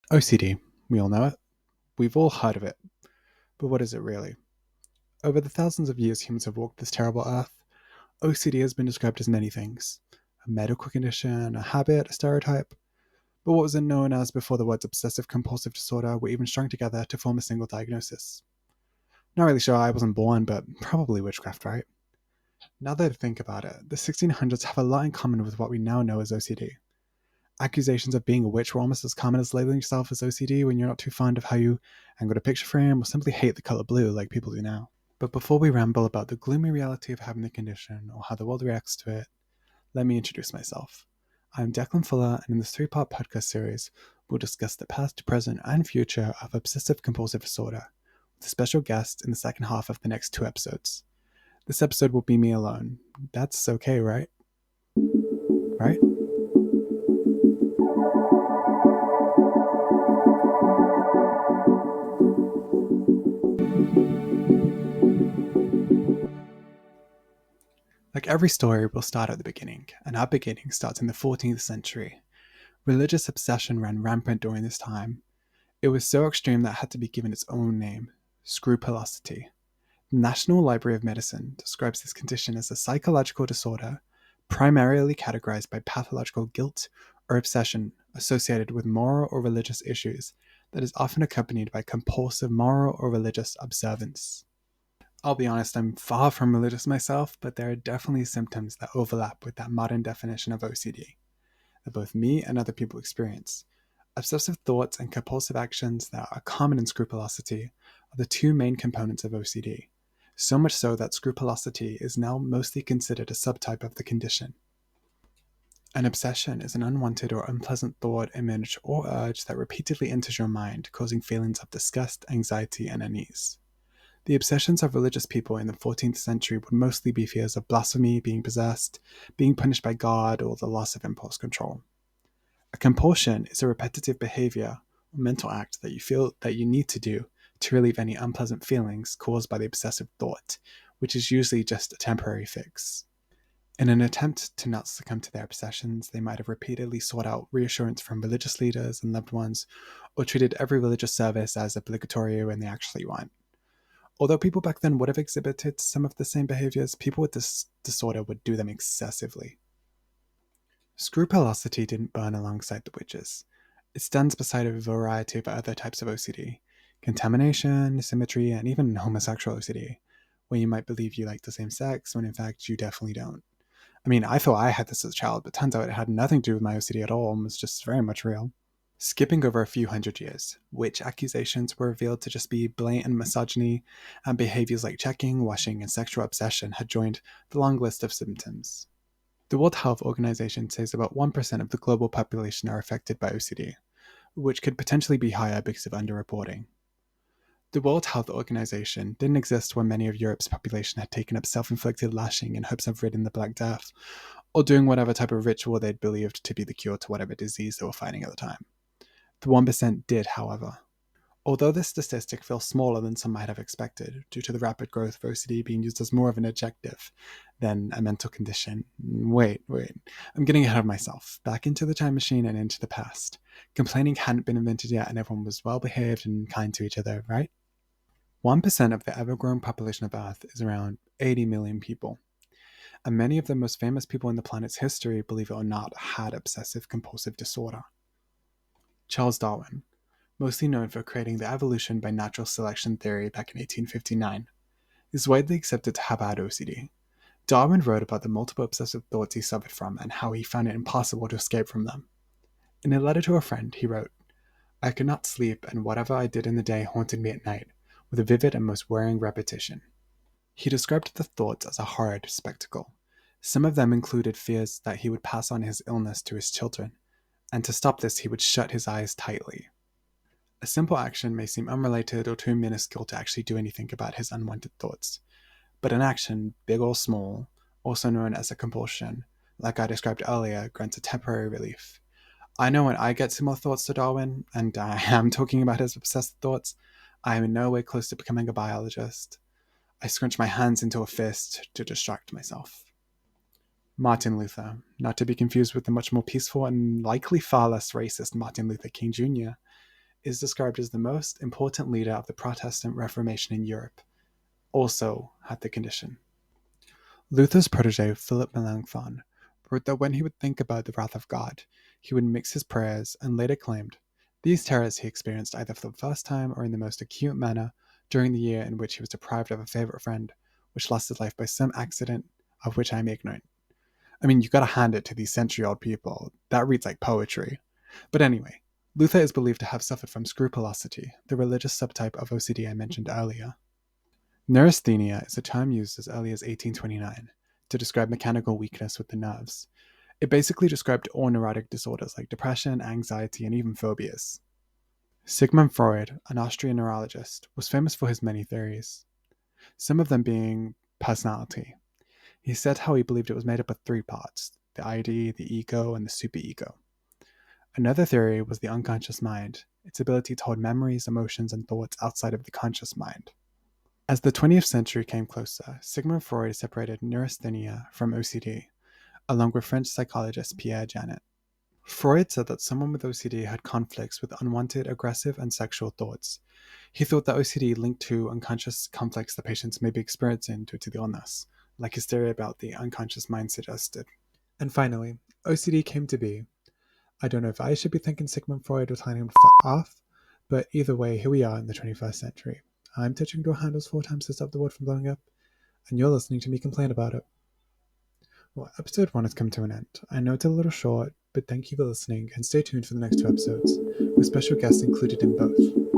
OCD, we all know it. We've all heard of it. But what is it really? Over the thousands of years humans have walked this terrible earth, OCD has been described as many things: a medical condition, a habit, a stereotype. But what was it known as before the words obsessive compulsive disorder were even strung together to form a single diagnosis? Not really sure, I wasn't born, but probably witchcraft, right? Now that I think about it, the 1600s have a lot in common with what we now know as OCD. Accusations of being a witch were almost as common as labeling yourself as OCD when you're not too fond of how you angled a picture frame or simply hate the color blue like people do now. But before we ramble about the gloomy reality of having the condition or how the world reacts to it, let me introduce myself. I'm Declan Fuller, and in this three-part podcast series, we'll discuss the past, present, and future of obsessive compulsive disorder, with a special guest in the second half of the next two episodes. This episode will be me alone. That's okay, right? Right? Like every story, we'll start at the beginning, and our beginning starts in the 14th century. Religious obsession ran rampant during this time. It was so extreme that it had to be given its own name: scrupulosity. The National Library of Medicine describes this condition as a psychological disorder primarily categorized by pathological guilt or obsession associated with moral or religious issues that is often accompanied by compulsive moral or religious observance. I'll be honest, I'm far from religious myself, but there are definitely symptoms that overlap with that modern definition of OCD that both me and other people experience. Obsessive thoughts and compulsive actions that are common in scrupulosity are the two main components of OCD, so much so that scrupulosity is now mostly considered a subtype of the condition. An obsession is an unwanted or unpleasant thought, image, or urge that repeatedly enters your mind, causing feelings of disgust, anxiety, and unease. The obsessions of religious people in the 14th century would mostly be fears of blasphemy, being possessed, being punished by God, or the loss of impulse control. A compulsion is a repetitive behavior or mental act that you feel that you need to do to relieve any unpleasant feelings caused by the obsessive thought, which is usually just a temporary fix. In an attempt to not succumb to their obsessions, they might have repeatedly sought out reassurance from religious leaders and loved ones, or treated every religious service as obligatory when they actually weren't. Although people back then would have exhibited some of the same behaviors, people with this disorder would do them excessively. Scrupulosity didn't burn alongside the witches. It stands beside a variety of other types of OCD: contamination, symmetry, and even homosexual OCD, where you might believe you like the same sex when in fact you definitely don't. I mean, I thought I had this as a child, but turns out it had nothing to do with my OCD at all and was just very much real. Skipping over a few hundred years, witch accusations were revealed to just be blatant misogyny, and behaviors like checking, washing, and sexual obsession had joined the long list of symptoms. The World Health Organization says about 1% of the global population are affected by OCD, which could potentially be higher because of underreporting. The World Health Organization didn't exist when many of Europe's population had taken up self-inflicted lashing in hopes of ridding the Black Death, or doing whatever type of ritual they'd believed to be the cure to whatever disease they were fighting at the time. The 1% did, however. Although this statistic feels smaller than some might have expected, due to the rapid growth of OCD being used as more of an adjective than a mental condition. Wait, I'm getting ahead of myself. Back into the time machine and into the past. Complaining hadn't been invented yet and everyone was well behaved and kind to each other, right? 1% of the ever-growing population of Earth is around 80 million people, and many of the most famous people in the planet's history, believe it or not, had obsessive compulsive disorder. Charles Darwin, mostly known for creating the evolution by natural selection theory back in 1859, is widely accepted to have had OCD. Darwin wrote about the multiple obsessive thoughts he suffered from and how he found it impossible to escape from them. In a letter to a friend, he wrote, "I could not sleep, and whatever I did in the day haunted me at night, with a vivid and most wearing repetition." He described the thoughts as a horrid spectacle. Some of them included fears that he would pass on his illness to his children, and to stop this he would shut his eyes tightly. A simple action may seem unrelated or too minuscule to actually do anything about his unwanted thoughts, but an action, big or small, also known as a compulsion, like I described earlier, grants a temporary relief. I know when I get similar thoughts to Darwin, and I am talking about his obsessive thoughts, I am in no way close to becoming a biologist. I scrunch my hands into a fist to distract myself. Martin Luther, not to be confused with the much more peaceful and likely far less racist Martin Luther King Jr., is described as the most important leader of the Protestant Reformation in Europe, also had the condition. Luther's protege, Philip Melanchthon, wrote that when he would think about the wrath of God, he would mix his prayers, and later claimed, these terrors he experienced either for the first time or in the most acute manner during the year in which he was deprived of a favourite friend, which lost his life by some accident of which I am ignorant. I mean, you gotta hand it to these century-old people. That reads like poetry. But anyway, Luther is believed to have suffered from scrupulosity, the religious subtype of OCD I mentioned earlier. Neurasthenia is a term used as early as 1829 to describe mechanical weakness with the nerves. It basically described all neurotic disorders like depression, anxiety, and even phobias. Sigmund Freud, an Austrian neurologist, was famous for his many theories, some of them being personality. He said how he believed it was made up of three parts: the ID, the ego, and the superego. Another theory was the unconscious mind, its ability to hold memories, emotions, and thoughts outside of the conscious mind. As the 20th century came closer, Sigmund Freud separated neurasthenia from OCD, along with French psychologist Pierre Janet. Freud said that someone with OCD had conflicts with unwanted, aggressive, and sexual thoughts. He thought that OCD linked to unconscious conflicts that patients may be experiencing due to the illness, like his theory about the unconscious mind suggested. And finally, OCD came to be. I don't know if I should be thanking Sigmund Freud or telling him to fuck off, but either way, here we are in the 21st century. I'm touching door handles 4 times to stop the wood from blowing up, and you're listening to me complain about it. Well, episode 1 has come to an end. I know it's a little short, but thank you for listening, and stay tuned for the next 2 episodes, with special guests included in both.